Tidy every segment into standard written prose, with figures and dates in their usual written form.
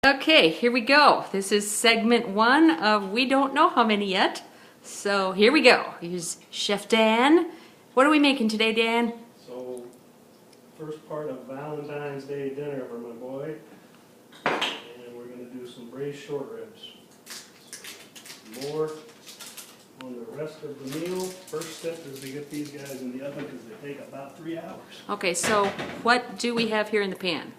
Okay, here we go. This is segment 1 of we don't know how many yet. So here we go. Here's Chef Dan. What are we making today, Dan? So, first part of Valentine's Day dinner for my boy. And we're going to do some braised short ribs. More on the rest of the meal. First step is to get these guys in the oven because they take about 3 hours. Okay, so what do we have here in the pan?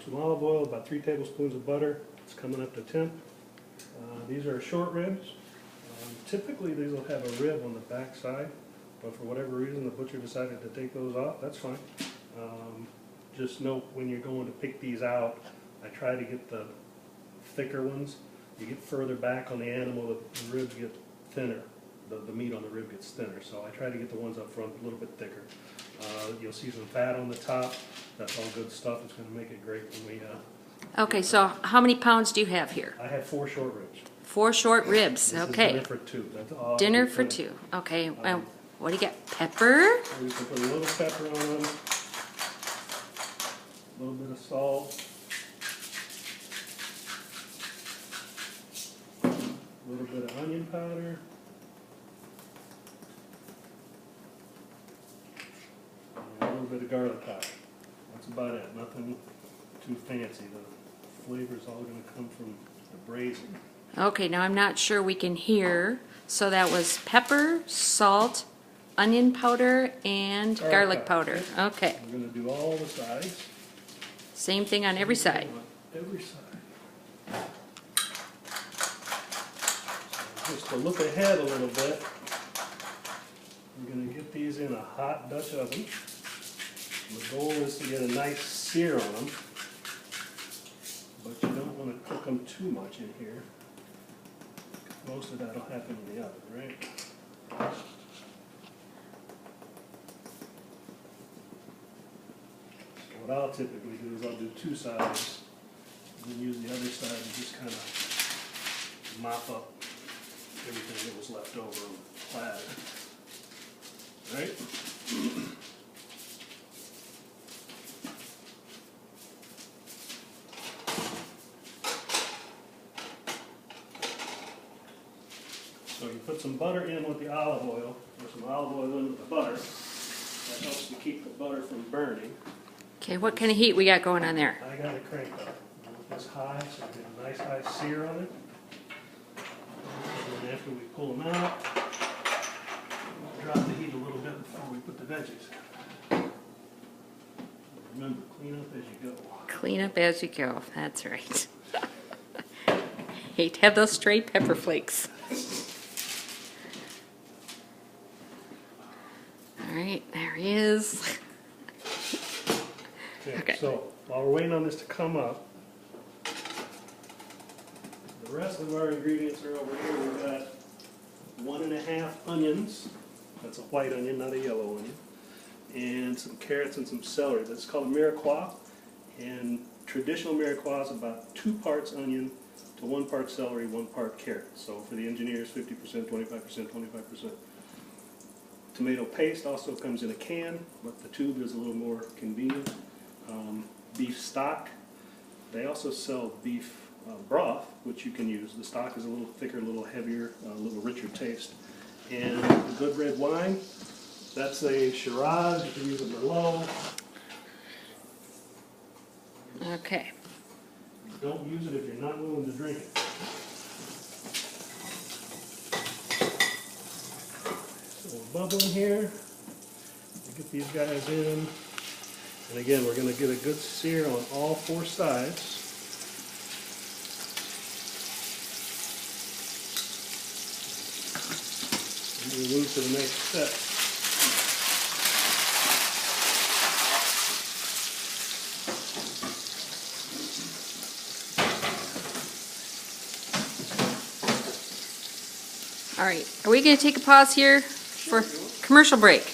Some olive oil, about 3 tablespoons of butter. It's coming up to temp. These are short ribs. Typically these will have a rib on the back side, but for whatever reason the butcher decided to take those off. That's fine. Just note when you're going to pick these out, I try to get the thicker ones. You get further back on the animal, the ribs get thinner. The meat on the rib gets thinner, so I try to get the ones up front a little bit thicker. You'll see some fat on the top. That's all good stuff. It's going to make it great when we... Okay, so how many pounds do you have here? I have 4 short ribs. 4 short ribs, This okay. is dinner for 2. That's all. Dinner for 2. Okay, what do you got? Pepper? We can put a little pepper on them, a little bit of salt, a little bit of onion powder, and a little bit of garlic powder. That's about it. Nothing too fancy. The flavor's all going to come from the braising. Okay, now I'm not sure we can hear. So that was pepper, salt, onion powder, and garlic powder. Okay. We're going to do all the sides. Same thing on every side. On every side. So just to look ahead a little bit, we're going to get these in a hot Dutch oven. The goal is to get a nice sear on them, but you don't want to cook them too much in here. Most of that will happen in the oven, right? So what I'll typically do is I'll do 2 sides, and then use the other side to just kind of mop up everything that was left over on the platter. Right? So you put some butter in with the olive oil, or some olive oil in with the butter. That helps to keep the butter from burning. Okay, what kind of heat we got going on there? I got it cranked up. This high, so you get a nice high sear on it. And then after we pull them out, we'll drop the heat a little bit before we put the veggies in. Remember, clean up as you go. Clean up as you go. That's right. Hate to have those stray pepper flakes. All right, there he is. Okay. So while we're waiting on this to come up, the rest of our ingredients are over here. We've got 1½ onions. That's a white onion, not a yellow onion. And some carrots and some celery. That's called a mirepoix. And traditional mirepoix is about 2 parts onion to 1 part celery, 1 part carrot. So for the engineers, 50%, 25%, 25%. Tomato paste also comes in a can, but the tube is a little more convenient. Beef stock. They also sell beef broth, which you can use. The stock is a little thicker, a little heavier, a little richer taste. And the good red wine, that's a Shiraz. You can use a Merlot. Okay. Don't use it if you're not willing to drink it. So we're bubbling here. We'll get these guys in. And again, we're going to get a good sear on all 4 sides. And we move to the next step. All right, are we going to take a pause here for commercial break?